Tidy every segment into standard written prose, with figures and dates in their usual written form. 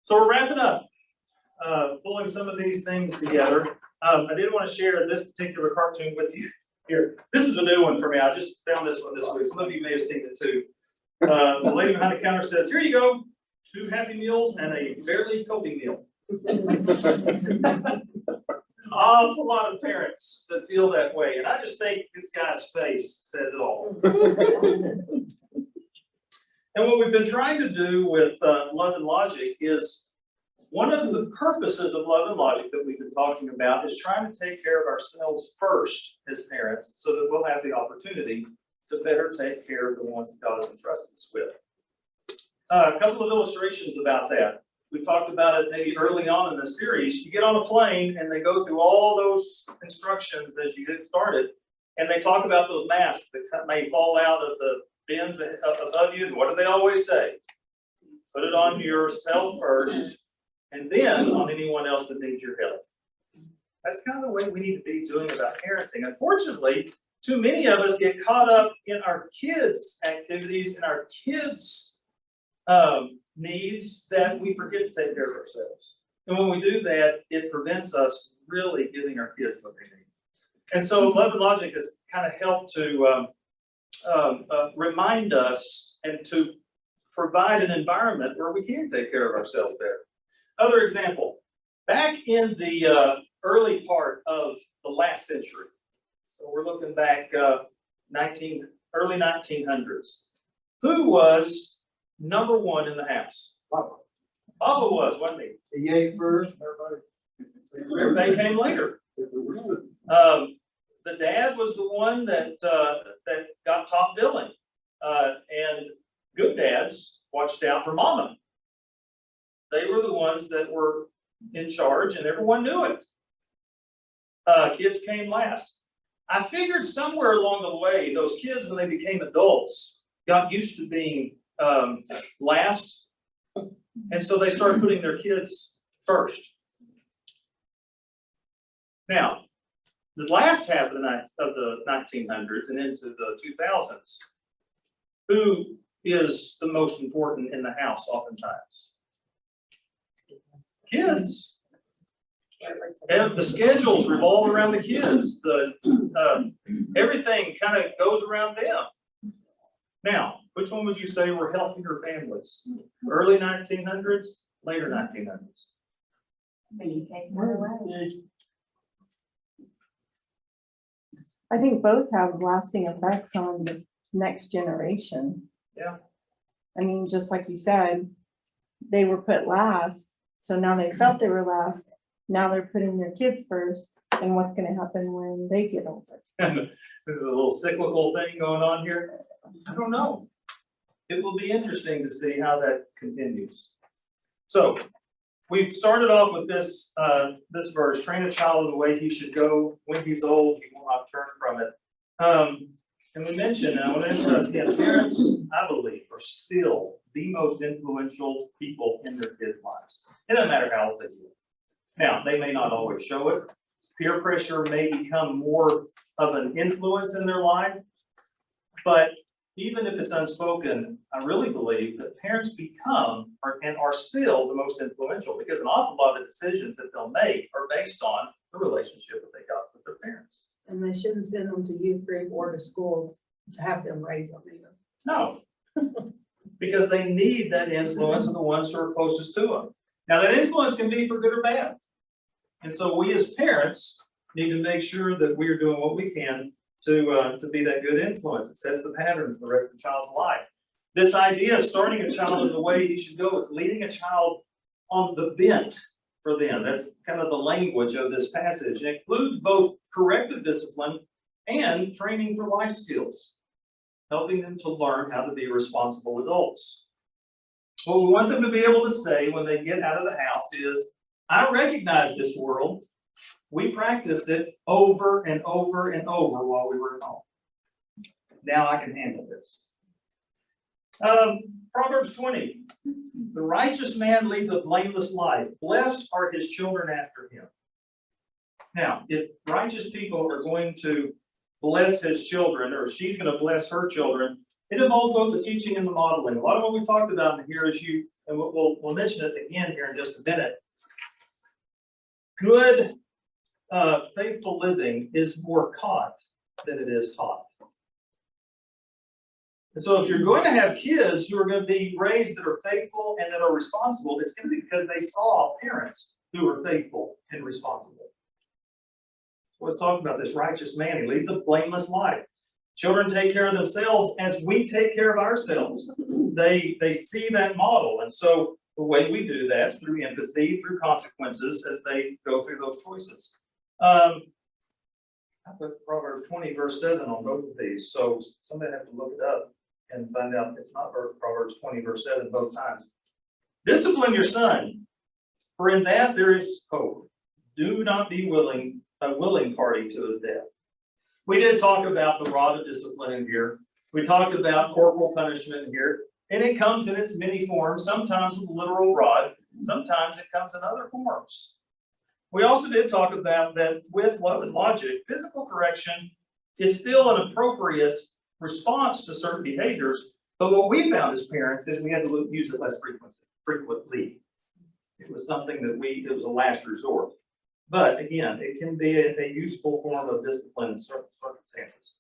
So we're wrapping up, pulling some of these things together. I did want to share this particular cartoon with you here. This is a new one for me. I just found this one this week. Some of you may have seen it too. The lady behind the counter says, "Here you go, 2 Happy Meals and a barely coping meal." An awful lot of parents that feel that way, and I just think this guy's face says it all. And what we've been trying to do with Love and Logic is, one of the purposes of Love and Logic that we've been talking about is trying to take care of ourselves first as parents, so that we'll have the opportunity to better take care of the ones that God has entrusted us with. A couple of illustrations about that. We talked about it maybe early on in the series. You get on a plane and they go through all those instructions as you get started, and they talk about those masks that may fall out of the bins above you. And what do they always say? Put it on yourself first, and then on anyone else that needs your help. That's kind of the way we need to be doing about parenting. Unfortunately, too many of us get caught up in our kids' activities and our kids' needs that we forget to take care of ourselves. And when we do that, it prevents us really giving our kids what they need. And so Love and Logic has kind of helped to remind us and to provide an environment where we can take care of ourselves better. Other example, back in the early part of the last century, so we're looking back early 1900s, who was number one in the house? Papa. Papa was, wasn't he? He ate first, Everybody came later. The dad was the one that got top billing, and good dads watched out for mama. They were the ones that were in charge, and everyone knew it. Kids came last. I figured somewhere along the way, those kids, when they became adults, got used to being last, and so they started putting their kids first. Now, the last half of the 1900s and into the 2000s, who is the most important in the house oftentimes? Kids. And the schedules revolve around the kids. Everything kind of goes around them. Now, which one would you say were healthier families? Early 1900s, later 1900s? I think both have lasting effects on the next generation. Yeah. I mean, just like you said, they were put last, so now they felt they were last. Now they're putting their kids first, and what's going to happen when they get older? There's a little cyclical thing going on here. I don't know. It will be interesting to see how that continues. So we've started off with this verse: train a child in the way he should go. When he's old, he will not turn from it. And we mentioned, and I want to emphasize again, parents, I believe, are still the most influential people in their kids' lives. It doesn't matter how old they get. Now, they may not always show it. Peer pressure may become more of an influence in their life, but even if it's unspoken, I really believe that parents become and are still the most influential, because an awful lot of the decisions that they'll make are based on the relationship that they got with their parents. And they shouldn't send them to youth group or to school to have them raise them either. No, because they need that influence of the ones who are closest to them. Now, that influence can be for good or bad. And so we as parents need to make sure that we are doing what we can to be that good influence. It sets the pattern for the rest of the child's life. This idea of starting a child in the way he should go, it's leading a child on the bent for them. That's kind of the language of this passage. It includes both corrective discipline and training for life skills, helping them to learn how to be responsible adults. What we want them to be able to say when they get out of the house is, I recognize this world. We practiced it over and over and over while we were at home. Now I can handle this. Proverbs 20. The righteous man leads a blameless life. Blessed are his children after him. Now, if righteous people are going to bless his children, or she's going to bless her children, it involves both the teaching and the modeling. A lot of what we talked about in here, as you and we'll mention it again here in just a minute. Good, faithful living is more caught than it is taught. And so if you're going to have kids who are going to be raised that are faithful and that are responsible, it's going to be because they saw parents who are faithful and responsible. So let's talk about this righteous man. He leads a blameless life. Children take care of themselves as we take care of ourselves. They see that model. And so the way we do that is through empathy, through consequences as they go through those choices. I put Proverbs 20, verse 7 on both of these. So somebody have to look it up and find out it's not Proverbs 20, verse 7 both times. Discipline your son, for in that there is hope. Do not be a willing party to his death. We did talk about the rod of discipline in here. We talked about corporal punishment in here, and it comes in its many forms, sometimes with a literal rod, sometimes it comes in other forms. We also did talk about that with love and logic, physical correction is still an appropriate response to certain behaviors, but what we found as parents is we had to use it less frequently. It was something that it was a last resort. But again, it can be a useful form of discipline in certain circumstances.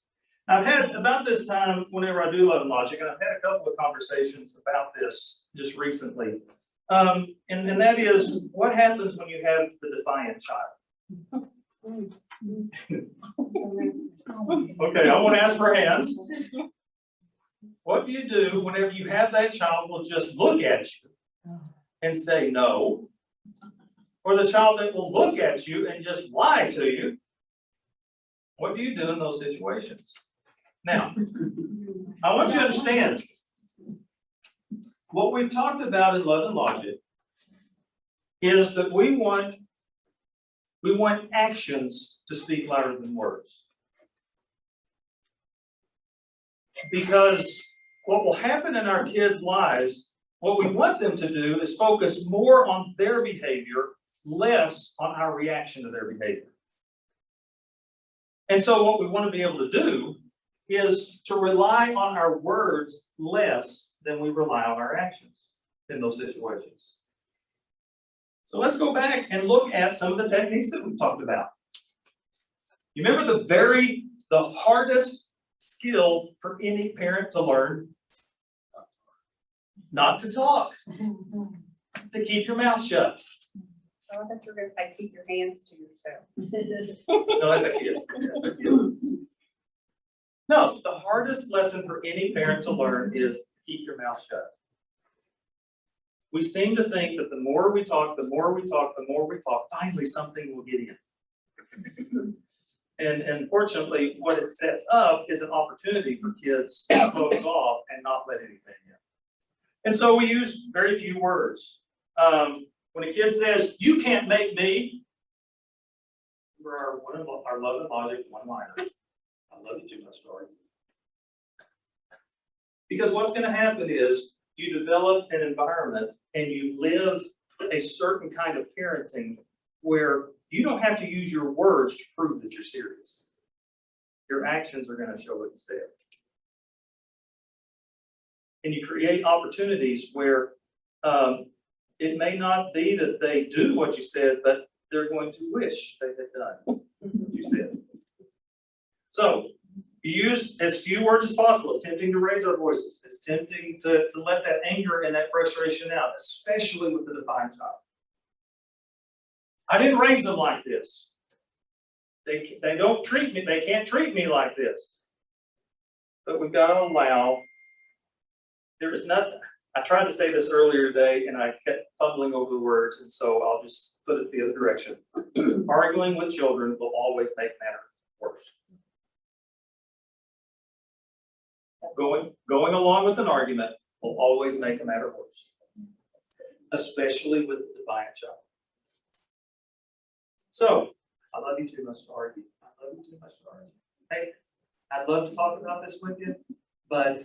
I've had, about this time, whenever I do love and logic, and I've had a couple of conversations about this just recently. And that is, what happens when you have the defiant child? Okay, I want to ask for hands. What do you do whenever you have that child will just look at you and say no? Or the child that will look at you and just lie to you? What do you do in those situations? Now, I want you to understand what we've talked about in love and logic is that we want actions to speak louder than words. Because what will happen in our kids' lives, what we want them to do is focus more on their behavior, less on our reaction to their behavior. And so what we want to be able to do is to rely on our words less than we rely on our actions in those situations. So let's go back and look at some of the techniques that we've talked about. You remember the hardest skill for any parent to learn? Not to talk, to keep your mouth shut. Oh, I thought you were going to say keep your hands to yourself. No, that's a kid. That's a kid. No, the hardest lesson for any parent to learn is keep your mouth shut. We seem to think that the more we talk, finally something will get in. And unfortunately, what it sets up is an opportunity for kids to close off and not let anything in. And so we use very few words. When a kid says, "You can't make me," for our love and logic one-liner. I love you too much, Dory. Because what's going to happen is you develop an environment and you live a certain kind of parenting where you don't have to use your words to prove that you're serious. Your actions are going to show it instead. And you create opportunities where it may not be that they do what you said, but they're going to wish they had done what you said. So you use as few words as possible. It's tempting to raise our voices. It's tempting to let that anger and that frustration out, especially with the defiant child. I didn't raise them like this. They don't treat me, they can't treat me like this. But we've got to allow, there is nothing. I tried to say this earlier today and I kept fumbling over the words, and so I'll just put it the other direction. Arguing with children will always make matters worse. Going along with an argument will always make a matter worse, especially with the defiant child. So, I love you too much to argue. I love you too much to argue. Hey, I'd love to talk about this with you, but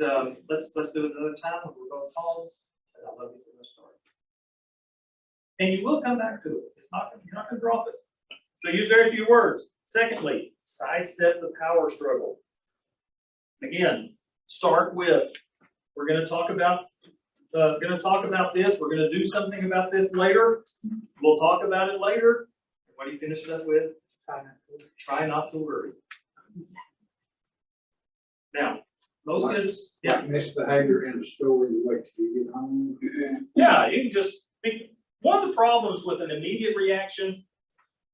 let's do it another time when we're both home. And I love you too much to argue. And you will come back to it. You're not going to drop it. So use very few words. Secondly, sidestep the power struggle. Again, start with, we're going to talk about gonna talk about this, we're gonna do something about this later, we'll talk about it later. What do you finish it up with? Try not to worry. Now, most kids, yeah, Misbehavior in the store, you wait till you get home. yeah, you can just, one of the problems with an immediate reaction,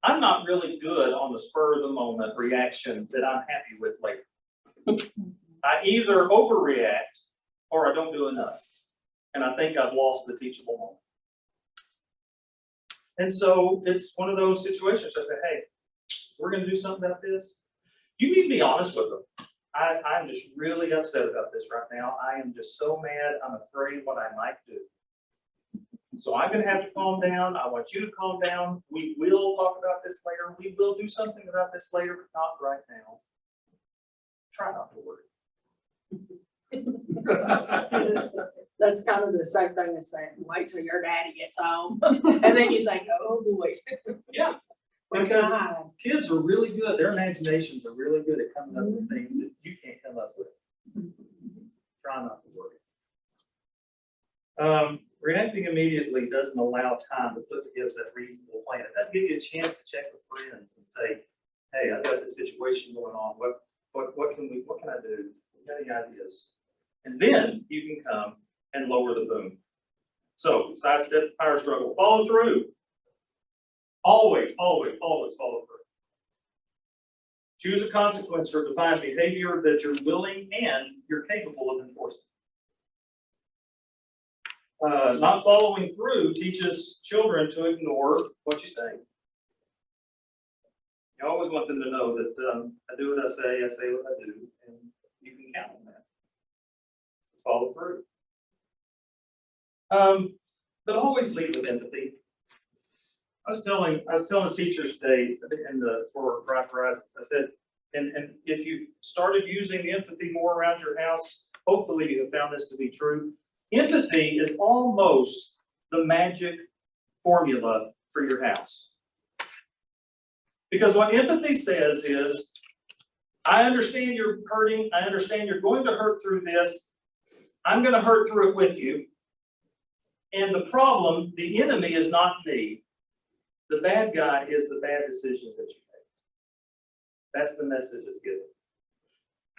I'm not really good on the spur of the moment reaction that I'm happy with later. I either overreact or I don't do enough. And I think I've lost the teachable moment. And so it's one of those situations. I say, hey, we're gonna do something about this. You need to be honest with them. I'm just really upset about this right now. I am just so mad, I'm afraid what I might do. So I'm gonna have to calm down. I want you to calm down. We will talk about this later. We will do something about this later, but not right now. Try not to worry. That's kind of the same thing as saying, wait till your daddy gets home. And then you think, oh boy. Yeah, because kids are really good. Their imaginations are really good at coming up with things that you can't come up with. Try not to worry. Reacting immediately doesn't allow time to put together that reasonable plan. It doesn't give you a chance to check with friends and say, hey, I've got this situation going on. What can I do? Got any ideas? And then you can come and lower the boom. So sidestep power struggle. Follow through. Always, always, always follow through. Choose a consequence for defined behavior that you're willing and you're capable of enforcing. Not following through teaches children to ignore what you say. You always want them to know that I do what I say what I do, and you can count on that. Follow through. But always lead with empathy. I was telling teachers today for Bright Horizons, I said, and if you've started using empathy more around your house, hopefully you have found this to be true. Empathy is almost the magic formula for your house. Because what empathy says is, I understand you're hurting, I understand you're going to hurt through this, I'm going to hurt through it with you. And the problem, the enemy is not me. The bad guy is the bad decisions that you make. That's the message that's given.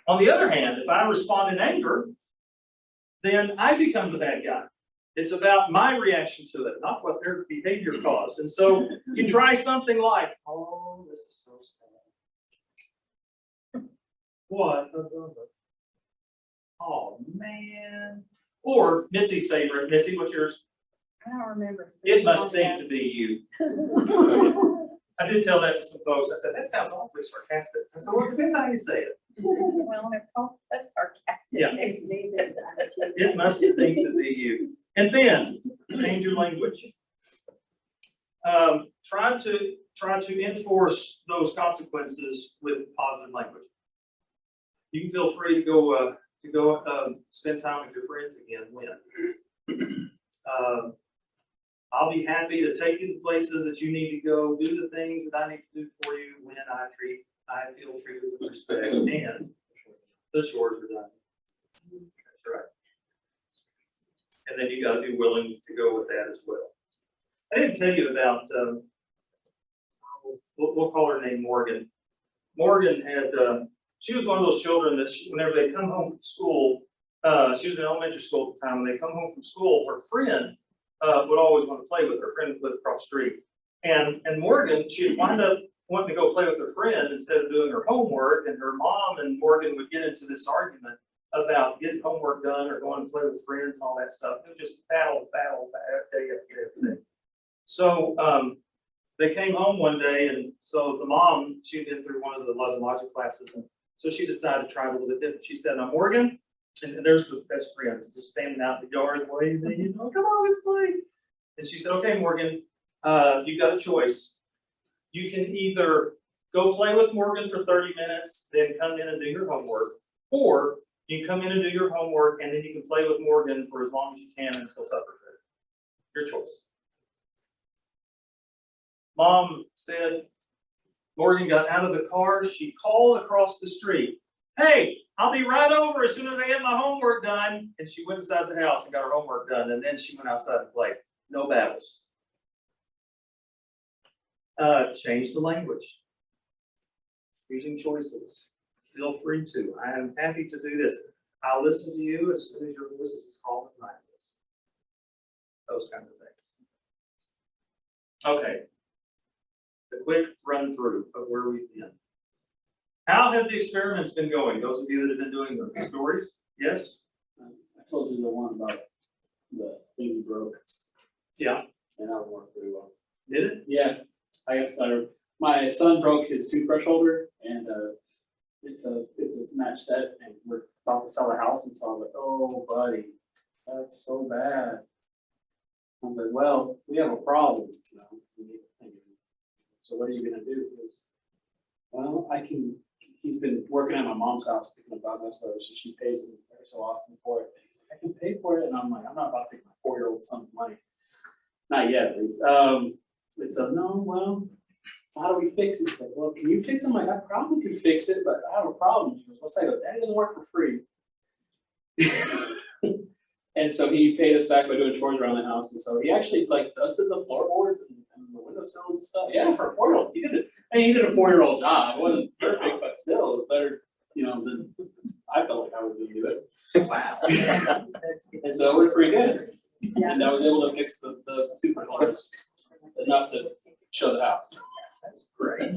On the other hand, if I respond in anger, then I become the bad guy. It's about my reaction to it, not what their behavior caused. And so you try something like, oh, this is so sad. What? Oh, man. Or Missy's favorite. Missy, what's yours? I don't remember. It must stink to be you. I did tell that to some folks. I said, that sounds awfully sarcastic. I said, well, it depends how you say it. Well, they're both so sarcastic. Yeah. It must stink to be you. And then change your language. Try to enforce those consequences with positive language. You can feel free to go spend time with your friends again when. I'll be happy to take you to places that you need to go, do the things that I need to do for you when I feel treated with respect, and the chores are done. That's right. And then you got to be willing to go with that as well. I didn't tell you about, we'll call her name Morgan. Morgan had, she was one of those children that whenever they come home from school, she was in elementary school at the time, when they come home from school, her friend would always want to play with her friend who lived across the street. And Morgan, she'd wind up wanting to go play with her friend instead of doing her homework, and her mom and Morgan would get into this argument about getting homework done or going to play with friends and all that stuff. It was just battle, day after day. So they came home one day, and so the mom, she'd been through one of the love and logic classes, and so she decided to try a little bit different. She said, now Morgan, and there's the best friend just standing out in the yard waving, you know, come on, let's play. And she said, okay, Morgan, you got a choice. You can either go play with Morgan for 30 minutes, then come in and do your homework, or you can come in and do your homework, and then you can play with Morgan for as long as you can until supper's ready. Your choice. Mom said, Morgan got out of the car, she called across the street, hey, I'll be right over as soon as I get my homework done. And she went inside the house and got her homework done, and then she went outside to play. No battles. Change the language. Using choices. Feel free to. I am happy to do this. I'll listen to you as soon as your voice is as calm as mine is. Those kinds of things. Okay. A quick run through of where we've been. How have the experiments been going? Those of you that have been doing the stories? Yes? I told you the one about the thing you broke. Yeah. And that worked pretty well. Did it? Yeah, I guess my son broke his toothbrush holder, and it's a match set, and we're about to sell a house, and so I was like, oh, buddy, that's so bad. I was like, well, we have a problem. You know, we need to think of it. So what are you gonna do? He goes, well, he's been working at my mom's house picking up dog mess so she pays him every so often for it. And he's like, I can pay for it, and I'm like, I'm not about to take my 4-year-old son's money. Not yet, at least. It's a no, well, how do we fix it? He's like, well, can you fix it? I'm like, I probably could fix it, but I have a problem. He goes, what's that? That doesn't work for free. And so he paid us back by doing chores around the house. And so he actually like dusted the floorboards and the windowsills and stuff. Yeah, for a 4-year-old, he did it. I mean, he did a 4-year-old job. It wasn't perfect, but still, it was better, you know, than I felt like I was going to do it. Wow. And so we're pretty good. And I was able to fix the toothbrush holders enough to show the house. That's great.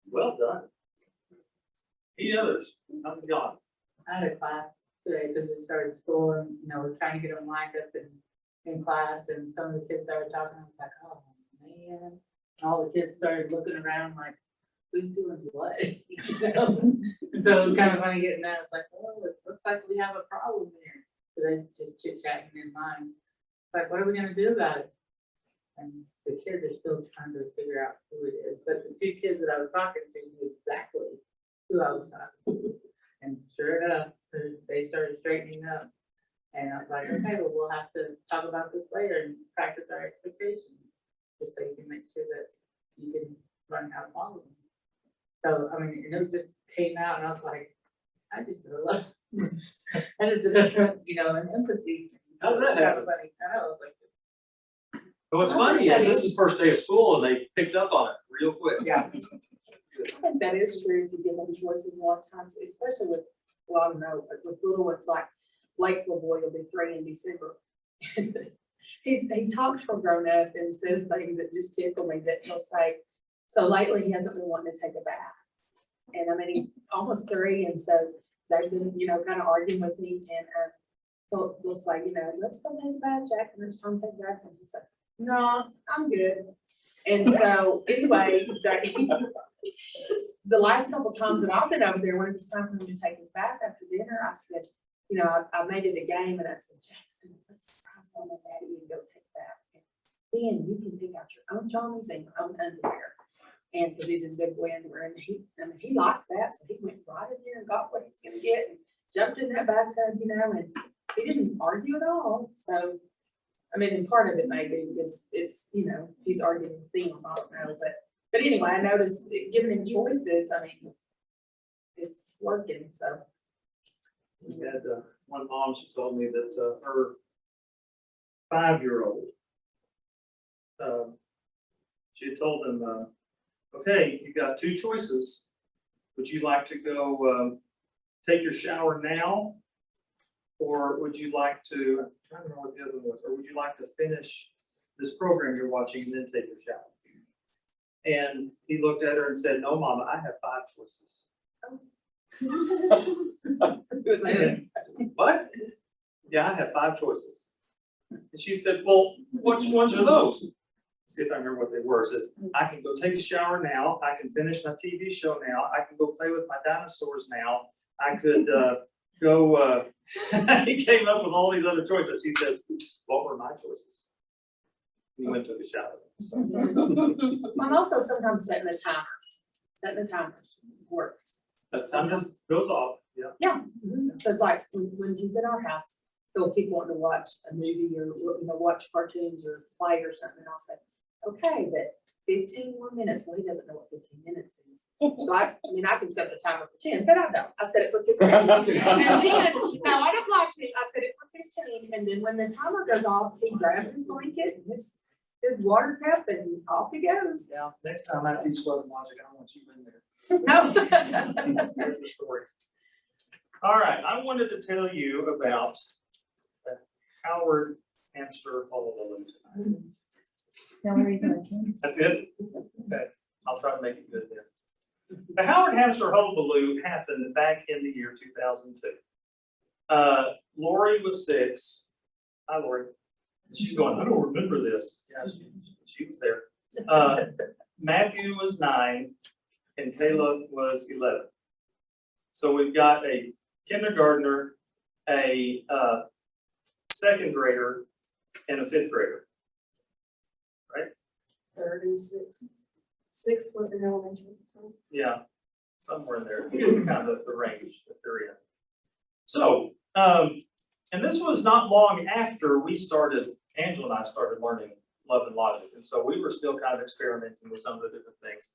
Well done. Any others? How's it going? I had a class today because we started school and, you know, we're trying to get them lined up in class, and some of the kids started talking. I was like, oh man. All the kids started looking around like, who's doing what? You know? And so it was kind of funny getting that. It's like, oh, it looks like we have a problem here. So they just chit chatting in line. Like, what are we gonna do about it? And the kids are still trying to figure out who it is. But the 2 kids that I was talking to knew exactly who I was talking to. And sure enough, they started straightening up. And I was like, okay, well, we'll have to talk about this later and practice our expectations, just so you can make sure that you can learn how to follow them. So, I mean, and it just came out, and I was like, I just love, I just, you know, and empathy. How did that happen? I know, I was like, But what's funny is this is first day of school and they picked up on it real quick. yeah. I think that is true to give them choices a lot of times, especially with, well, I don't know, but with little ones like Blake's little boy will be 3 in December. He talks real grown up and says things that just tickle me, that he'll say, so lately he hasn't been wanting to take a bath. And I mean, he's almost 3, and so they've been, you know, kind of arguing with me, and they'll say, you know, let's go take a bath, Jack, and there's time to take a bath, and he's like, no, I'm good. And so anyway, the last couple of times that I've been over there, when it was time for him to take his bath after dinner, I said, you know, I made it a game, and I said, Jackson, let's surprise mom and daddy and go take a bath. And then you can pick out your own jammies and your own underwear. And because he's in big boy underwear, and he liked that, so he went right in there and got what he's gonna get and jumped in that bathtub, you know, and he didn't argue at all. So, I mean, and part of it may be because it's, you know, he's arguing with them, I don't know, but anyway, I noticed giving him choices, I mean, it's working, so. We had one mom, she told me that her 5-year-old, she had told him, okay, you got 2 choices. Would you like to go take your shower now? Or would you like to, I'm trying to remember what the other one was, or would you like to finish this program you're watching and then take your shower? And he looked at her and said, no, Mama, I have 5 choices. And I said, what? Yeah, I have 5 choices. And she said, well, which ones are those? See if I remember what they were. It says, I can go take a shower now. I can finish my TV show now. I can go play with my dinosaurs now. I could go, he came up with all these other choices. He says, what were my choices? He went and took a shower. So, I'm also sometimes setting a timer. Setting a timer works. that time just goes off. Yeah. Yeah, because like when he's in our house, he'll keep wanting to watch a movie or, you know, watch cartoons or play or something. And I'll say, okay, but 15 more minutes, well, he doesn't know what 15 minutes is. So I mean, I can set the timer for 10, but I don't, I set it for 15. And then, no, I don't like to, I set it for 15, and then when the timer goes off, he grabs his blanket and his water cup and off he goes. Yeah, next time I teach love and logic, I want you in there. No. Here's the story. All right, I wanted to tell you about the Howard hamster hullabaloo tonight. The only reason I came. That's it? Okay, I'll try to make it good then. The Howard hamster hullabaloo happened back in the year 2002. Lori was 6. Hi, Lori. She's going, I don't remember this. Yeah, she was there. Matthew was 9 and Kayla was 11. So we've got a kindergartner, a second grader, and a 5th grader. Third and sixth. Sixth was in elementary. Yeah, somewhere in there. You get kind of the range that they're in. So, and this was not long after we started, Angela and I started learning love and logic. And so we were still kind of experimenting with some of the different things.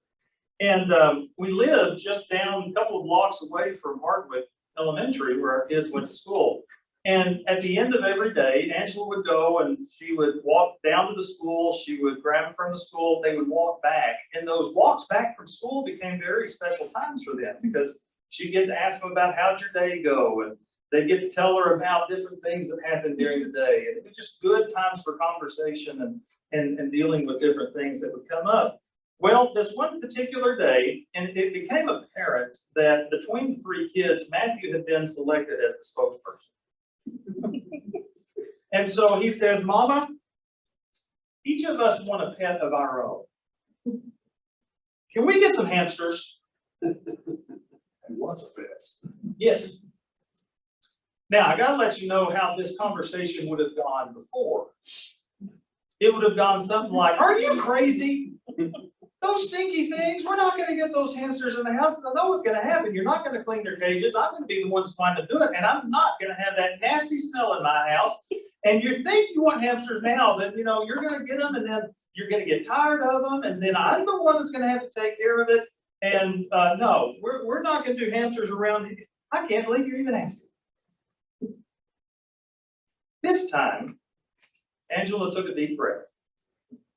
And we lived just down a couple of blocks away from Hardwick Elementary, where our kids went to school. And at the end of every day, Angela would go and she would walk down to the school. She would grab them from the school. They would walk back. And those walks back from school became very special times for them because she'd get to ask them about how'd your day go. And they'd get to tell her about different things that happened during the day. And it was just good times for conversation and dealing with different things that would come up. Well, this one particular day, and it became apparent that between the 3 kids, Matthew had been selected as the spokesperson. And so he says, Mama, each of us want a pet of our own. Can we get some hamsters? And lots of pets. Yes. Now, I gotta let you know how this conversation would have gone before. It would have gone something like, are you crazy? Those stinky things, we're not gonna get those hamsters in the house because I know what's gonna happen. You're not gonna clean their cages. I'm gonna be the one that's trying to do it. And I'm not gonna have that nasty smell in my house. And you think you want hamsters now, but you know, you're gonna get them and then you're gonna get tired of them. And then I'm the one that's gonna have to take care of it. And no, we're not gonna do hamsters around here. I can't believe you're even asking. This time, Angela took a deep breath.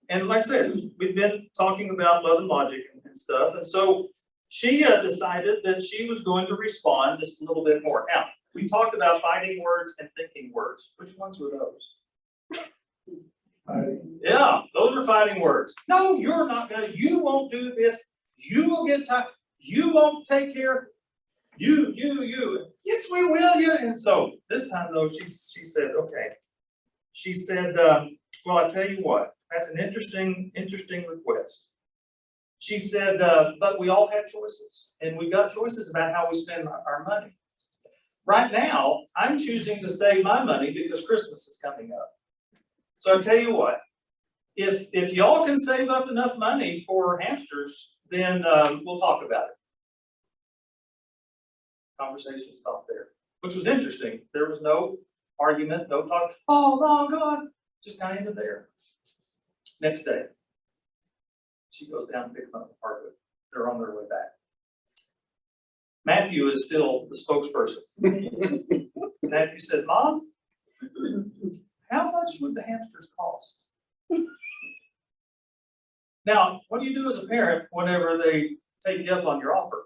And like I said, we've been talking about love and logic and stuff. And so she decided that she was going to respond just a little bit more. Now, we talked about fighting words and thinking words. Which ones were those? Yeah, those are fighting words. No, you're not gonna, you won't do this. You will get tired. You won't take care. You. Yes, we will. Yeah. And so this time though, she said, okay. She said, well, I tell you what, that's an interesting request. She said, but we all have choices, and we've got choices about how we spend our money. Right now, I'm choosing to save my money because Christmas is coming up. So I tell you what, if y'all can save up enough money for hamsters, then we'll talk about it. Conversation stopped there, which was interesting. There was no argument, no talk. Oh, Mom, God, just kind of ended there. Next day, she goes down and picks them up in Hardwick. They're on their way back. Matthew is still the spokesperson. Matthew says, Mom, how much would the hamsters cost? Now, what do you do as a parent whenever they take you up on your offer?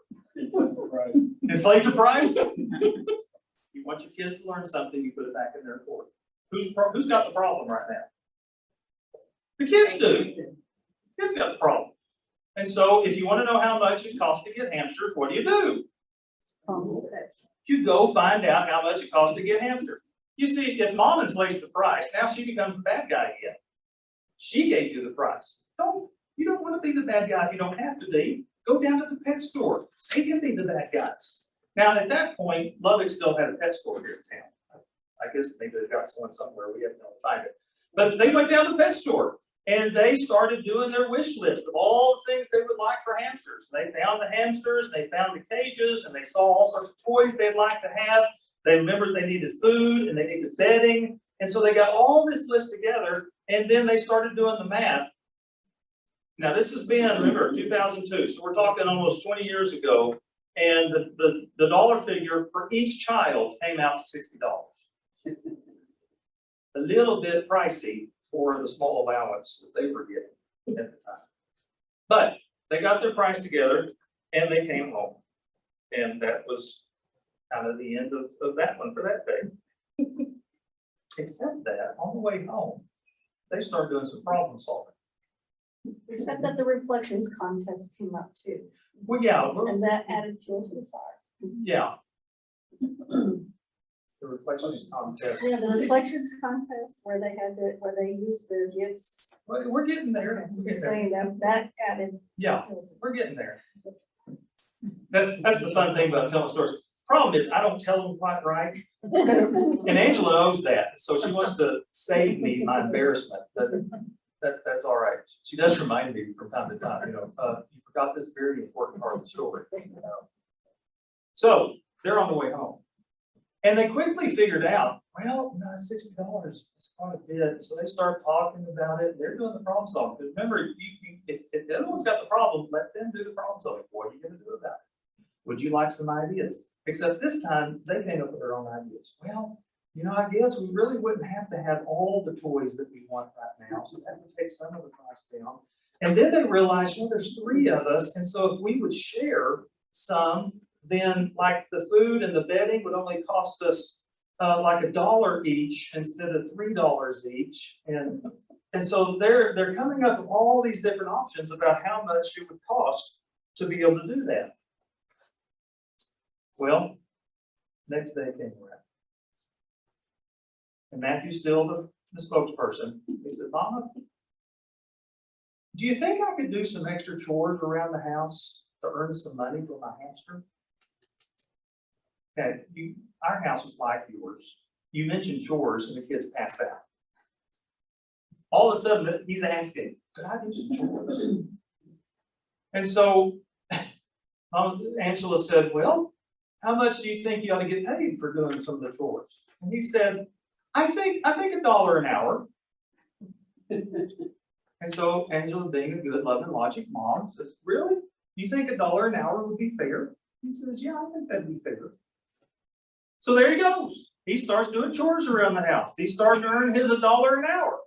Inflate the price? You want your kids to learn something, you put it back in their court. Who's got the problem right now? The kids do. Kids got the problem. And so if you want to know how much it costs to get hamsters, what do? You go find out how much it costs to get hamsters. You see, if Mom inflates the price, now she becomes the bad guy again. She gave you the price. You don't want to be the bad guy if you don't have to be. Go down to the pet store. They can be the bad guys. Now, at that point, Lubbock still had a pet store here in town. I guess maybe they've got someone somewhere. We haven't been able to find it. But they went down to the pet store and they started doing their wish list of all the things they would like for hamsters. They found the hamsters, they found the cages, and they saw all sorts of toys they'd like to have. They remembered they needed food and they needed bedding. And so they got all this list together, and then they started doing the math. Now, this has been, remember, 2002, so we're talking almost 20 years ago. And the dollar figure for each child came out to $60. A little bit pricey for the small allowance that they were getting at the time. But they got their price together and they came home. And that was kind of the end of that one for that day. Except that on the way home, they started doing some problem solving. Except that the reflections contest came up too, Well, yeah, and that added fuel to the fire. yeah. The reflections contest. Yeah, the reflections contest where they used their gifts. Well, we're getting there. I'm just saying that added. Yeah, we're getting there. That's the fun thing about telling stories. Problem is, I don't tell them quite right. And Angela knows that, so she wants to save me my embarrassment, but that's all right. She does remind me from time to time, you forgot this very important part of the story. So they're on the way home. And they quickly figured out, well, $60 is quite a bit. So they start talking about it. They're doing the problem solving. Because remember, if the other one's got the problem, let them do the problem solving. What are you going to do about it? Would you like some ideas? Except this time, they came up with their own ideas. Well, I guess we really wouldn't have to have all the toys that we want right now. So that would take some of the price down. And then they realized, there's 3 of us. And so if we would share some, then like the food and the bedding would only cost us like $1 each instead of $3 each. And so they're coming up with all these different options about how much it would cost to be able to do that. Well, next day came around. And Matthew's still the spokesperson. He said, Mama, do you think I could do some extra chores around the house to earn some money for my hamster? Okay, our house was like yours. You mentioned chores and the kids pass out. All of a sudden, he's asking, could I do some chores? And so Angela said, well, how much do you think you ought to get paid for doing some of the chores? And he said, I think $1 an hour. And so Angela, being a good, loving, logic mom, says, really? You think $1 an hour would be fair? He says, yeah, I think that'd be fair. So there he goes. He starts doing chores around the house. He started earning his $1 an hour.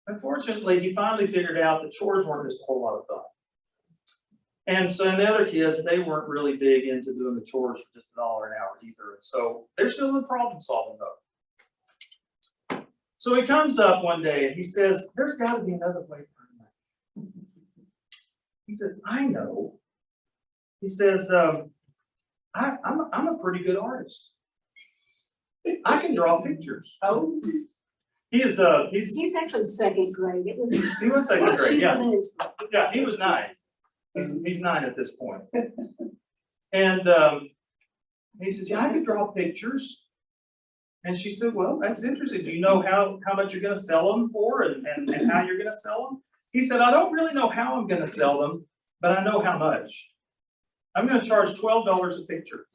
Unfortunately, he finally figured out that chores weren't just a whole lot of fun. And so the other kids, they weren't really big into doing the chores for just $1 an hour either. And so they're still in problem solving mode. So he comes up one day and he says, there's got to be another way to earn money. He says, I know. He says, I'm a pretty good artist. I can draw pictures. Oh, he's actually second grade. He was second grade, yeah. Yeah, He was 9. He's 9 at this point. And he says, yeah, I can draw pictures. And she said, well, that's interesting. Do you know how much you're going to sell them for and how you're going to sell them? He said, I don't really know how I'm going to sell them, but I know how much. I'm going to charge $12 a picture.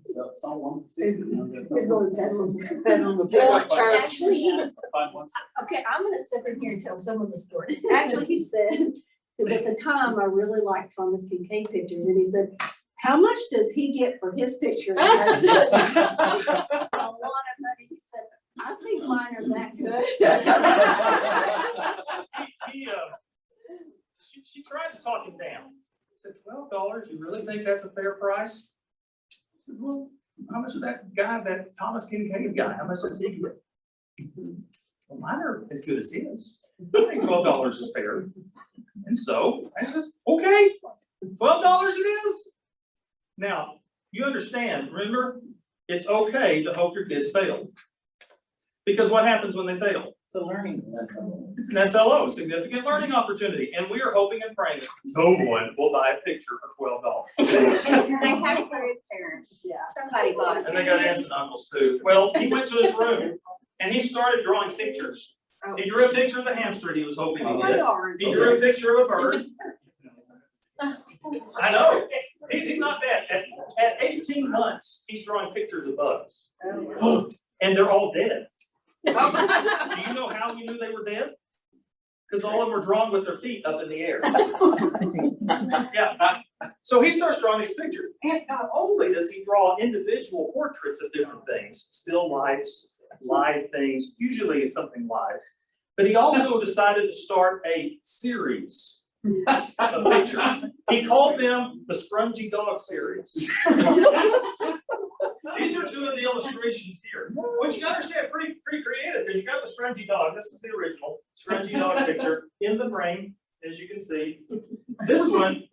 So it's all one. It's going federal. Okay, I'm gonna step in here and tell some of the story. Actually, he said, because at the time I really liked Thomas Kincaid pictures, and he said, how much does he get for his picture? And I said, a lot of money. He said, I think mine are that good. She tried to talk him down. He said, $12, you really think that's a fair price? I said, well, how much of that guy, that Thomas Kincaid guy, how much does he get? Well, mine are as good as his. I think $12 is fair. And so I says, okay, $12 it is. Now, you understand, remember, it's okay to hope your kids fail. Because what happens when they fail? It's a learning. It's an SLO, significant learning opportunity. And we are hoping and praying that no one will buy a picture for $12. They have great parents. Yeah. Somebody bought it. And they got aunts and uncles too. Well, he went to his room and he started drawing pictures. He drew a picture of the hamster he was hoping to get. He drew a picture of a bird. I know. He's not bad. At 18 months, he's drawing pictures of bugs. And they're all dead. Do you know how we knew they were dead? because all of them were drawn with their feet up in the air. Yeah, so he starts drawing these pictures, and not only does he draw individual portraits of different things, still lifes, live things, usually it's something live, but he also decided to start a series of pictures. He called them the Scrungy Dog series. These are two of the illustrations here. What you gotta understand, pretty creative, because you got the Scrungy Dog, this is the original Scrungy Dog picture in the frame, as you can see. This one,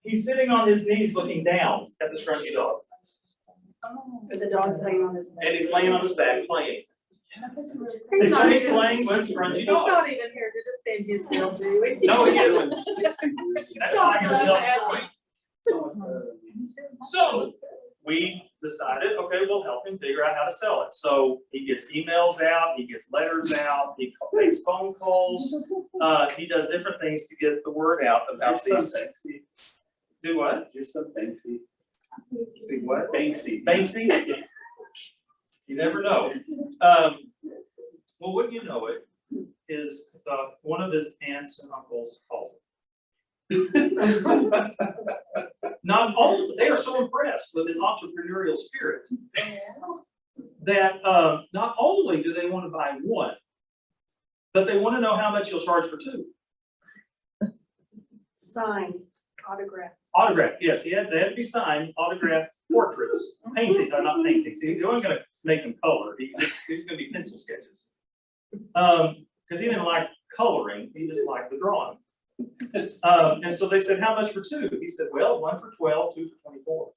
he's sitting on his knees looking down at the Scrungy Dog. Or the dog's laying on his back. And he's laying on his back playing. He's And not so he's even- playing with Scrungy He's Dog. not even here to defend himself, Dewey. No, he isn't. That's not gonna tell the story. So, we decided, okay, we'll help him figure out how to sell it. So he gets emails out, he gets letters out, he makes phone calls. He does different things to get the word out about You're so these. sexy. Do what? You're so fancy. See what? Banksy. Banksy? You never know. Well, wouldn't you know it, is one of his aunts and uncles calls him. Not all, they are so impressed with his entrepreneurial spirit that not only do they want to buy one, but they want to know how much he'll charge for two. Signed, autograph. Autograph, yes, they had to be signed, autographed portraits, painting, not paintings. He wasn't gonna make them color, he's gonna be pencil sketches. Because he didn't like coloring, he just liked the drawing. And so they said, how much for two? He said, well, one for 12, two for 24.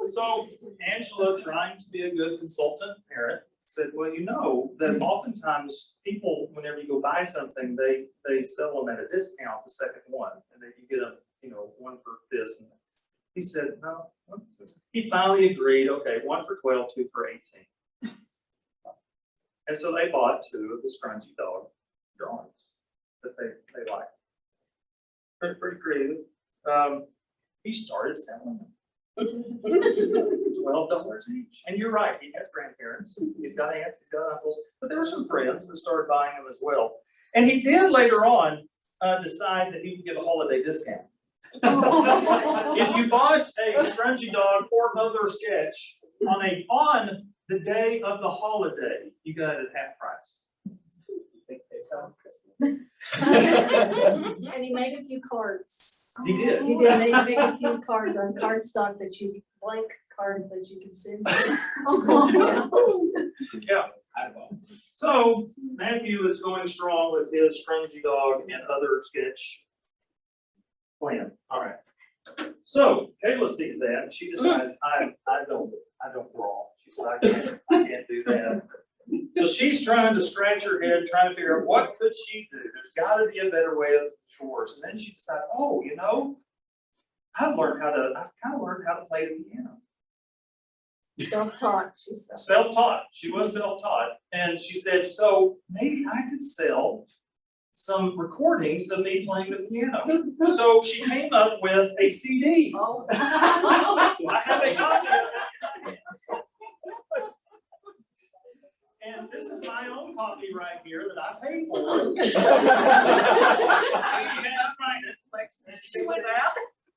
So Angela, trying to be a good consultant parent, said, well, you know, that oftentimes people, whenever you go buy something, they sell them at a discount, the second one, and then you get them, you know, one for this. And he said, no. He finally agreed, okay, one for 12, two for 18. And so they bought two of the Scrungy Dog drawings that they liked. Pretty creative. He started selling them. $12 each. And you're right, he has grandparents, he's got aunts, he's got uncles, but there were some friends that started buying them as well. And he did later on decide that he would give a holiday discount. If you bought a Scrungy Dog or other sketch on the day of the holiday, you got it at half price. And he made a few cards. He did. He did make a few cards on cardstock that you, blank card that you can send to someone else. Yeah. So Matthew is going strong with his Scrungy Dog and other sketch plan. All right. So Kayla sees that and she decides, I don't draw. She said, I can't do that. So she's trying to scratch her head, trying to figure out what could she do. There's got to be a better way of chores. And then she decided, oh, you know, I've kind of learned how to play the piano. Self-taught, she said. Self-taught. She was self-taught. And she said, so maybe I could sell some recordings of me playing the piano. So she came up with a CD. Oh. I have a copy of it. And this is my own copy right here that I paid for. She had to sign it.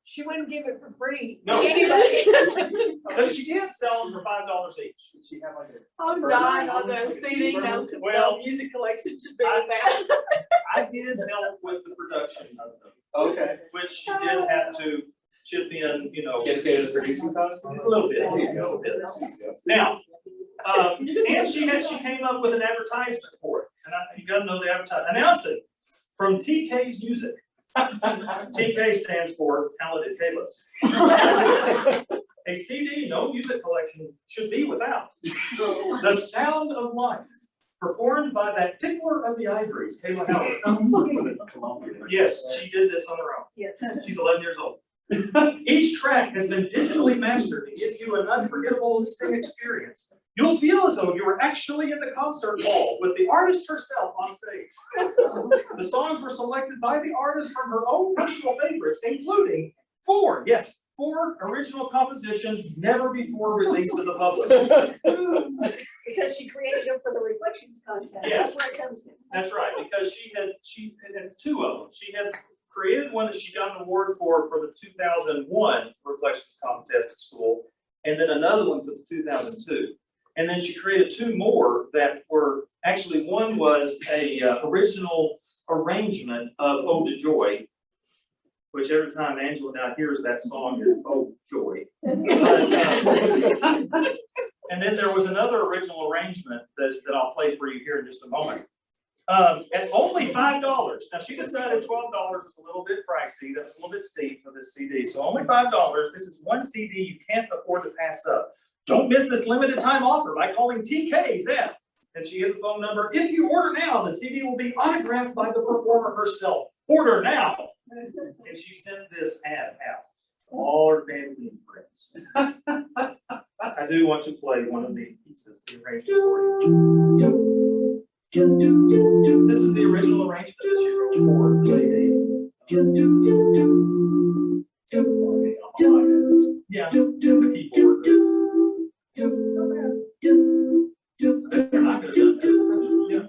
She wouldn't give it for free. No. Anybody. But she did sell them for $5 each. She had like I'm dying on the CD now. Well- Music collection should be with that. I did help with the production of them, Okay. which she did have to chip in, you know. Get paid as producing costs? A little bit, a little bit. Now, and she came up with an advertisement for it, and you gotta know the advertisement. Announce it from TK's Music. TK stands for Talented Kayla's. A CD, no music collection should be without. The Sound of Life, performed by that tickler of the ivories, Kayla Howard. Yes, she did this on her own. Yes. She's 11 years old. Each track has been digitally mastered to give you an unforgettable listening experience. You'll feel as though you were actually in the concert hall with the artist herself on stage. The songs were selected by the artist from her own personal favorites, including 4 4 original compositions never before released to the public. Because she created them for the reflections contest. Yes. That's where it comes in. That's right, because she had 2 of them. She had created one that she got an award for the 2001 reflections contest at school, and then another one for the 2002. And then she created 2 more that were, actually one was a original arrangement of Ode to Joy, which every time Angela now hears that song is Ode to Joy. And then there was another original arrangement that I'll play for you here in just a moment. At only $5. Now she decided $12 was a little bit pricey. That was a little bit steep for this CD. So only $5. This is one CD you can't afford to pass up. Don't miss this limited time offer by calling TKZ. And she gave the phone number. If you order now, the CD will be autographed by the performer herself. Order now. And she sent this ad out. All her family and friends. I do want to play one of the pieces, the arrangements for you. This is the original arrangement that she wrote for the CD. Yeah, it's a keyboard. They're not gonna do that. Yeah.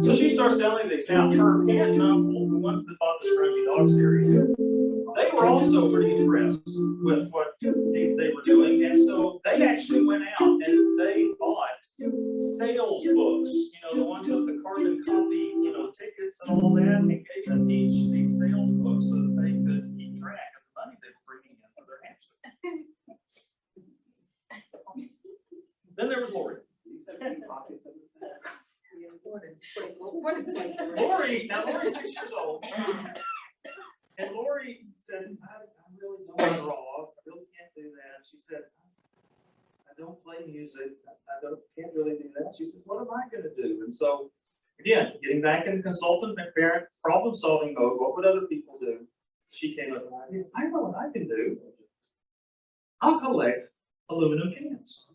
So she starts selling these. Now, her aunt and uncle, the ones that bought the Scrunchy Dog series, they were also pretty impressed with what they were doing. And so they actually went out and they bought sales books, the ones with the carbon copy, tickets and all that, and gave them each these sales books so that they could keep track of the money they were bringing in for their hamster. Then there was Lori. Lori, now Lori's 6 years old. And Lori said, I really don't draw. I really can't do that. She said, I don't play music. Can't really do that. She said, what am I going to do? And so, again, getting back into consultant and parent problem solving mode, what would other people do? She came up with an idea. I know what I can do. I'll collect aluminum cans.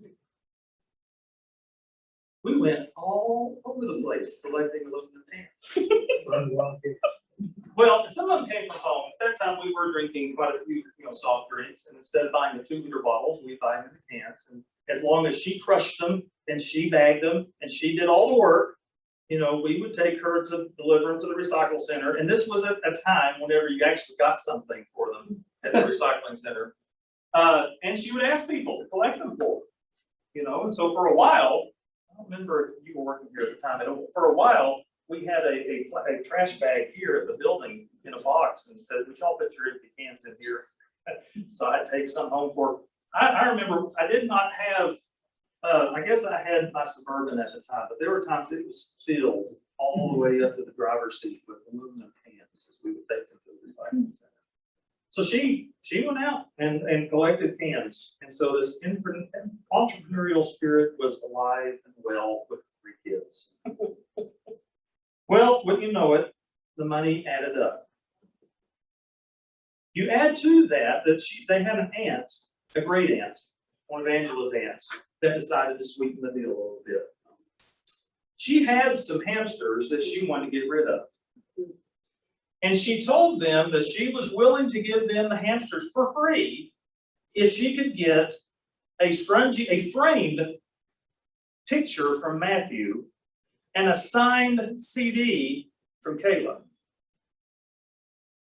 We went all over the place collecting aluminum cans. Well, some of them came from home. At that time, we were drinking quite a few, soft drinks, and instead of buying the 2-liter bottles, we buy them in the cans. And as long as she crushed them and she bagged them and she did all the work, we would take her to deliver them to the recycle center. And this was at a time whenever you actually got something for them at the recycling center. And she would ask people to collect them for her, And so for a while, I don't remember if you were working here at the time, but for a while, we had a trash bag here at the building in a box and said, would y'all put your empty cans in here? So I'd take some home for, I remember I did not have, I guess I had my Suburban at the time, but there were times it was filled all the way up to the driver's seat with aluminum cans as we would take them to the recycling center. So she went out and collected cans. And so this entrepreneurial spirit was alive and well with 3 kids. Well, wouldn't you know it, the money added up. You add to that they had an aunt, a great aunt, one of Angela's aunts, that decided to sweeten the deal a little bit. She had some hamsters that she wanted to get rid of. And she told them that she was willing to give them the hamsters for free if she could get a framed picture from Matthew and a signed CD from Kayla.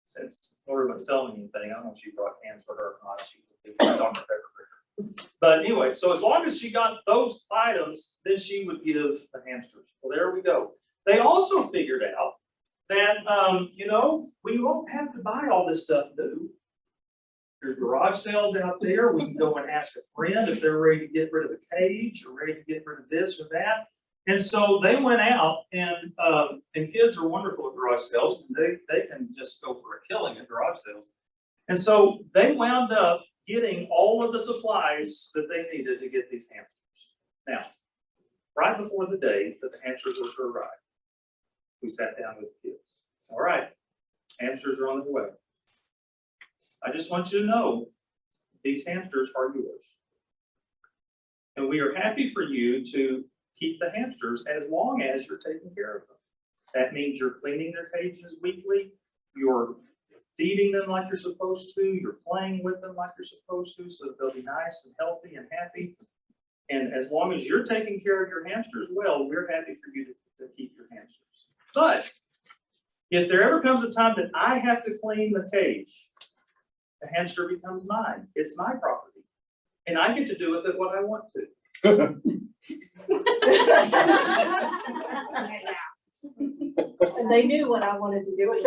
Since Lori wasn't selling anything, I don't know if she brought cans for her or not. She was Dr. Pepper. But anyway, so as long as she got those items, then she would give the hamsters. Well, there we go. They also figured out that, we won't have to buy all this stuff new. There's garage sales out there. We can go and ask a friend if they're ready to get rid of a cage or ready to get rid of this or that. And so they went out and kids are wonderful at garage sales. They can just go for a killing at garage sales. And so they wound up getting all of the supplies that they needed to get these hamsters. Now, right before the day that the hamsters were to arrive, we sat down with the kids. All right, hamsters are on their way. I just want you to know these hamsters are yours. And we are happy for you to keep the hamsters as long as you're taking care of them. That means you're cleaning their cages weekly, you're feeding them like you're supposed to, you're playing with them like you're supposed to, so that they'll be nice and healthy and happy. And as long as you're taking care of your hamsters well, we're happy for you to keep your hamsters. But if there ever comes a time that I have to clean the cage, the hamster becomes mine. It's my property. And I get to do with it what I want to. And they knew what I wanted to do with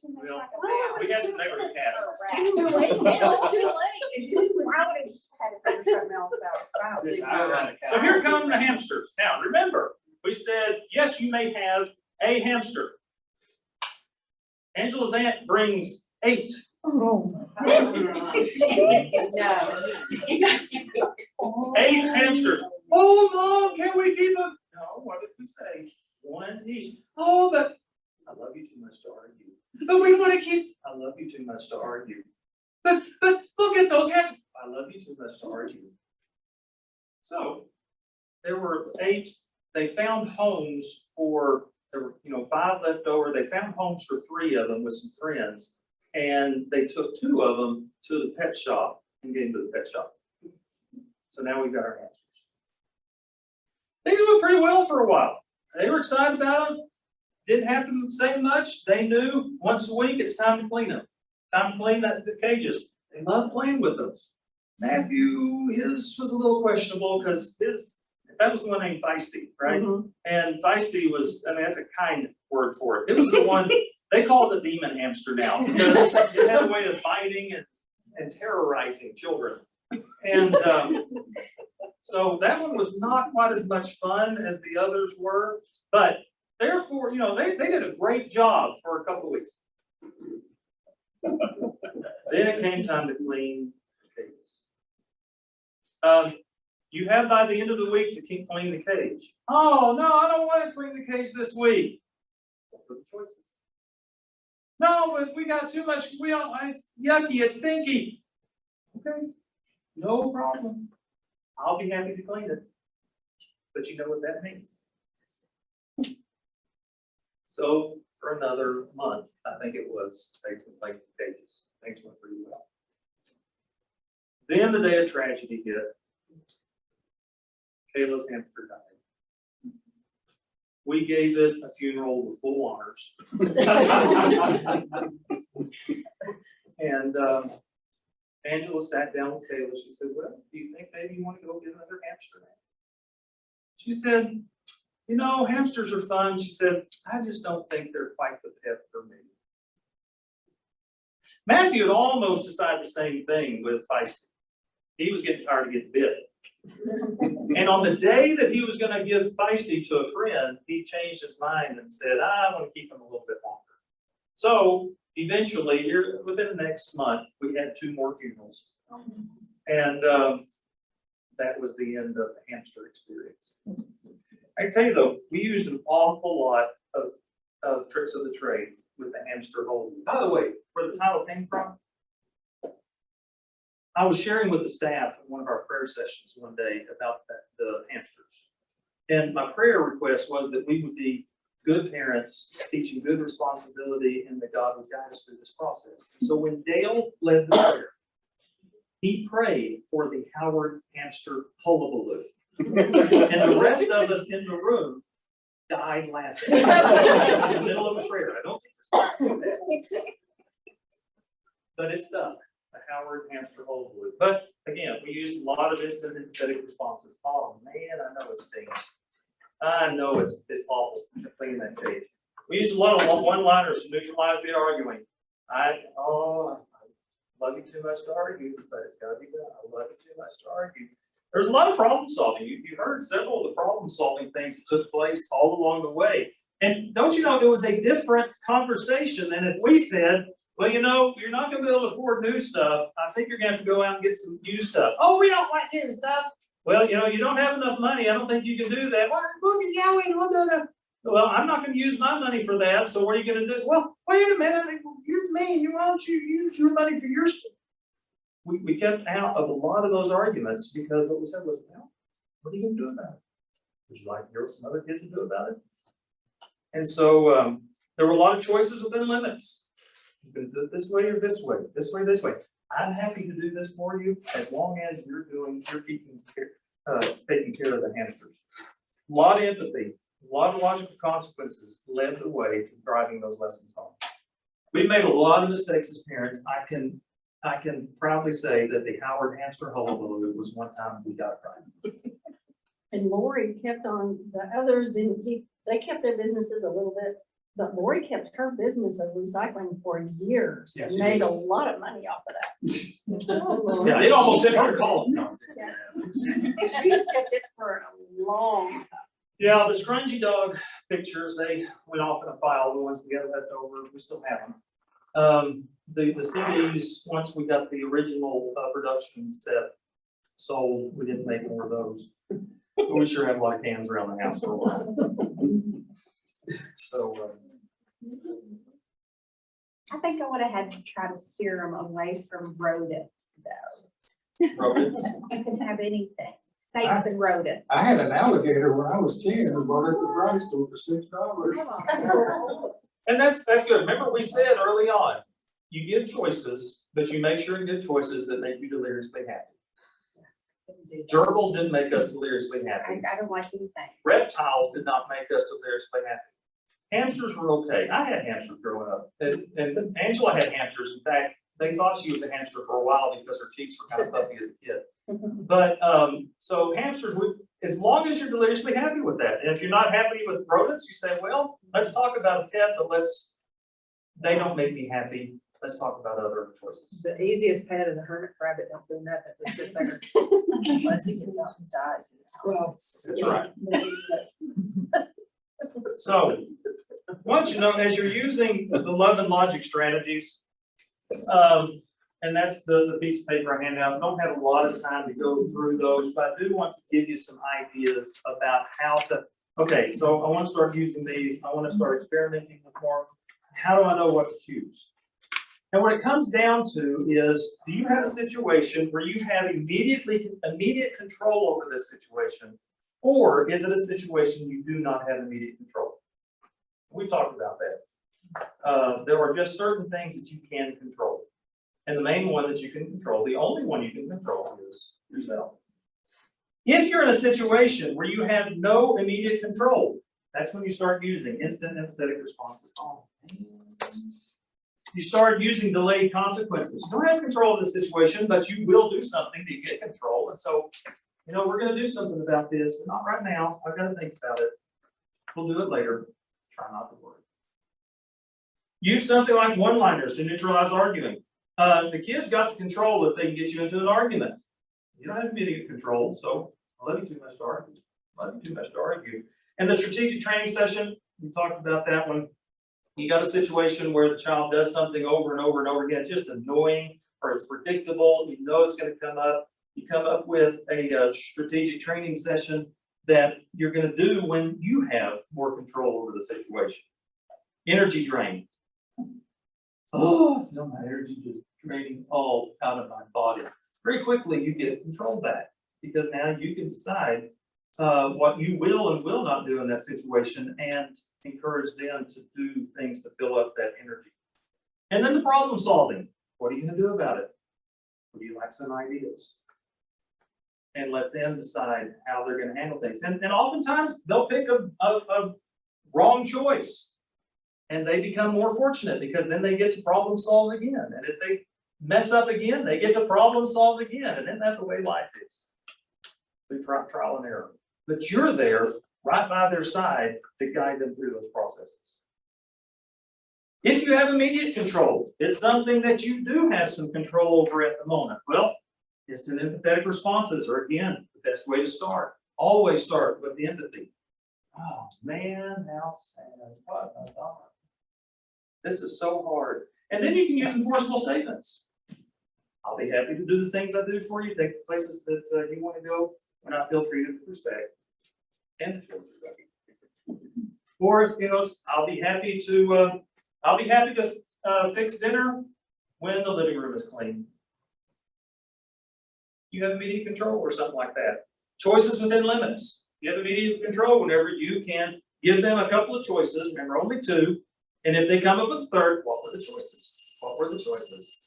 Well, we had some neighborhood cats. Too late. It was too late. I would have just had to figure something else out. So here come the hamsters. Now, remember, we said, yes, you may have a hamster. Angela's aunt brings 8. Oh. 8 hamsters. Oh, Mom, can we keep them? No, what did we say? 1 each. Oh, but I love you too much to argue. But we want to keep. I love you too much to argue. But look at those hamsters. I love you too much to argue. So there were 8. They found homes for, there were 5 left over. They found homes for 3 of them with some friends, and they took 2 of them to the pet shop and gave them to the pet shop. So now we've got our hamsters. Things went pretty well for a while. They were excited about them. Didn't have to say much. They knew once a week it's time to clean them. Time to clean the cages. They loved playing with them. Matthew, his was a little questionable because that was the one named Feisty, right? Mm-hmm. And Feisty was, I mean, that's a kind word for it. It was the one, they call it the demon hamster now because it had a way of biting and terrorizing children. And so that one was not quite as much fun as the others were, but therefore, they did a great job for a couple of weeks. Then it came time to clean the cages. You have by the end of the week to keep cleaning the cage. Oh, no, I don't want to clean the cage this week. What are the choices? No, but we got too much, it's yucky, it's stinky. Okay, no problem. I'll be happy to clean it. But you know what that means. So for another month, I think it was, they took like the cages. Things went pretty well. Then the day of tragedy hit. Kayla's hamster died. We gave it a funeral with full honors. And Angela sat down with Kayla. She said, well, do you think maybe you want to go get another hamster now? She said, hamsters are fun. She said, I just don't think they're quite the pet for me. Matthew had almost decided the same thing with Feisty. He was getting tired of getting bit. And on the day that he was going to give Feisty to a friend, he changed his mind and said, I want to keep him a little bit longer. So eventually, within the next month, we had 2 more funerals. And that was the end of the hamster experience. I can tell you though, we used an awful lot of tricks of the trade with the hamster hold. By the way, where the title came from, I was sharing with the staff at one of our prayer sessions one day about the hamsters. And my prayer request was that we would be good parents, teaching good responsibility, and that God would guide us through this process. So when Dale led the prayer, he prayed for the Howard hamster hullabaloo. And the rest of us in the room died laughing in the middle of a prayer. I don't think it's that. But it's done. The Howard hamster hullabaloo. But again, we used a lot of instant and empathetic responses. Oh man, I know it stinks. I know it's awful to clean that cage. We used a lot of one-liners to neutralize the arguing. I love you too much to argue, but it's got to be done. I love you too much to argue. There's a lot of problem solving. You heard several of the problem solving things that took place all along the way. And don't you know, it was a different conversation than if we said, well, you're not going to be able to afford new stuff. I think you're going to have to go out and get some new stuff. Oh, we don't like new stuff. Well, you don't have enough money. I don't think you can do that. Well, I'm not going to use my money for that. So what are you going to do? Well, wait a minute. You're me. Why don't you use your money for your stuff? We kept out of a lot of those arguments because what we said was, well, what are you going to do about it? Would you like to hear what some other kids would do about it? And so, there were a lot of choices within limits. You can do it this way or this way, this way, this way. I'm happy to do this for you as long as you're taking care of the hamsters. A lot of empathy, a lot of logical consequences led the way to driving those lessons home. We made a lot of mistakes as parents. I can proudly say that the Howard hamster hullabaloo was one time we got it right. And Lori kept on, the others didn't keep, they kept their businesses a little bit, but Lori kept her business of recycling for years Yes, and she made did. a lot of money off of that. Yeah, it almost hit her column. No. She kept it for a long time. Yeah, the scrungy dog pictures, they went off in a file, the ones we had left over, we still have them. The CDs, once we got the original production set sold, we didn't make more of those. But we sure have a lot of cans around the house for a while. So, I think I would have had to try to steer them away from rodents though. rodents, You can have anything, snakes and rodents. I had an alligator when I was 10, and bought it at the dry store for $6. and that's good. Remember we said early on, you give choices, but you make sure and give choices that make you deliriously happy. Gerbils didn't make us deliriously happy. I don't like anything. Reptiles did not make us deliriously happy. Hamsters were okay. I had hamsters growing up, and Angela had hamsters. In fact, they thought she was a hamster for a while because her cheeks were kind of puffy as a kid. But so hamsters, as long as you're deliriously happy with that, and if you're not happy with rodents, you say, well, let's talk about a pet, but they don't make me happy. Let's talk about other choices. The easiest pet is a hermit crab that don't do nothing, just sit there. Unless it gets out and dies. Well, That's right. So, once you know, as you're using the love and logic strategies, and that's the piece of paper I hand out. I don't have a lot of time to go through those, but I do want to give you some ideas about how to, okay, so I want to start using these. I want to start experimenting with more. How do I know what to choose? And what it comes down to is, do you have a situation where you have immediate control over this situation? Or is it a situation you do not have immediate control? We talked about that. There are just certain things that you can control. And the main one that you can control, the only one you can control is yourself. If you're in a situation where you have no immediate control, that's when you start using instant empathetic responses. Oh, man. You start using delayed consequences. You don't have control of the situation, but you will do something to get control. And so, we're going to do something about this, but not right now. I've got to think about it. We'll do it later. Try not to worry. Use something like one-liners to neutralize arguing. The kids got the control if they can get you into an argument. You don't have immediate control, so I'll let you too much to argue. I'll let you too much to argue. And the strategic training session, we talked about that one. You got a situation where the child does something over and over and over again, it's just annoying, or it's predictable, you know it's going to come up. You come up with a strategic training session that you're going to do when you have more control over the situation. Energy drain. Oh, I feel my energy just draining all out of my body. Very quickly, you get control back because now you can decide what you will and will not do in that situation and encourage them to do things to fill up that energy. And then the problem solving. What are you going to do about it? Would you like some ideas? And let them decide how they're going to handle things. And oftentimes they'll pick a wrong choice and they become more fortunate because then they get to problem solve again. And if they mess up again, they get to problem solve again. And isn't that the way life is? We try trial and error. But you're there right by their side to guide them through those processes. If you have immediate control, it's something that you do have some control over at the moment. Well, instant empathetic responses are, again, the best way to start. Always start with the empathy. Oh, man, how sad. What a bummer. This is so hard. And then you can use enforceable statements. I'll be happy to do the things I do for you, take the places that you want to go when I feel treated with respect and children. Or if, I'll be happy to fix dinner when the living room is clean. You have immediate control or something like that. Choices within limits. You have immediate control whenever you can Give them a couple of choices, remember only two, and if they come up with a third, what were the choices? What were the choices?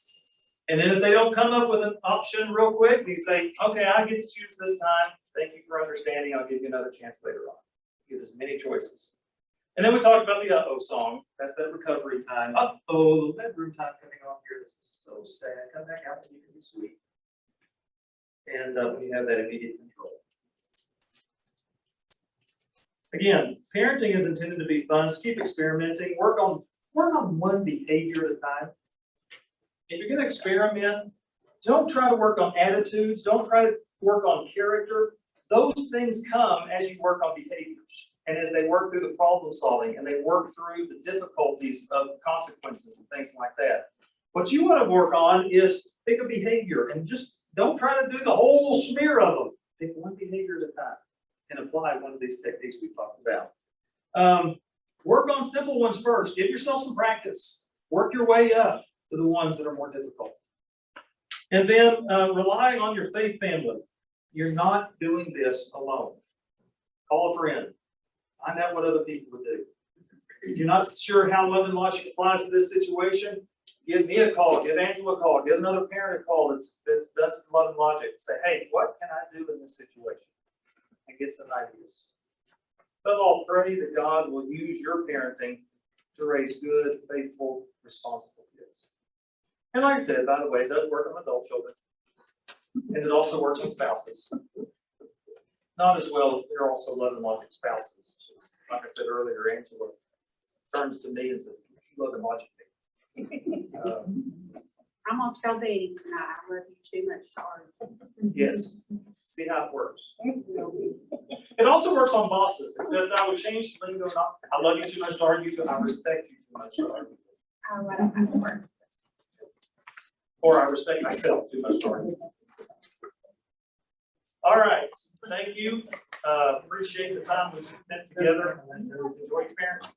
And then if they don't come up with an option real quick, you say, okay, I get to choose this time. Thank you for understanding. I'll give you another chance later on. Give as many choices. And then we talked about the uh-oh song. That's that recovery time. Uh-oh, bedroom time coming off here. This is so sad. Come back out and you can be sweet. And when you have that immediate control. Again, parenting is intended to be fun, so keep experimenting. Work on one behavior at a time. If you're gonna experiment, don't try to work on attitudes, don't try to work on character. Those things come as you work on behaviors and as they work through the problem solving and they work through the difficulties of consequences and things like that. What you want to work on is pick a behavior and just don't try to do the whole smear of them. Pick one behavior at a time and apply one of these techniques we talked about. Work on simple ones first. Give yourself some practice. Work your way up to the ones that are more difficult. And then relying on your faith family. You're not doing this alone. Call a friend. Find out what other people would do. If you're not sure how love and logic applies to this situation, give me a call, give Angela a call, give another parent a call that's love and logic. Say, hey, what can I do in this situation? And get some ideas. Above all, pray that God will use your parenting to raise good, faithful, responsible kids. And like I said, by the way, it does work on adult children. And it also works on spouses. Not as well, they're also love and logic spouses. Like I said earlier, Angela turns to me and says, love and logic me. I'm gonna tell Betty tonight, I love you too much, sorry. Yes, see how it works. It also works on bosses, except I would change the lingo, not, I love you too much to argue, to I respect you too much to argue. Oh, I don't have to work. Or I respect myself too much to argue. All right, thank you. Appreciate the time we spent together and enjoy your parenting.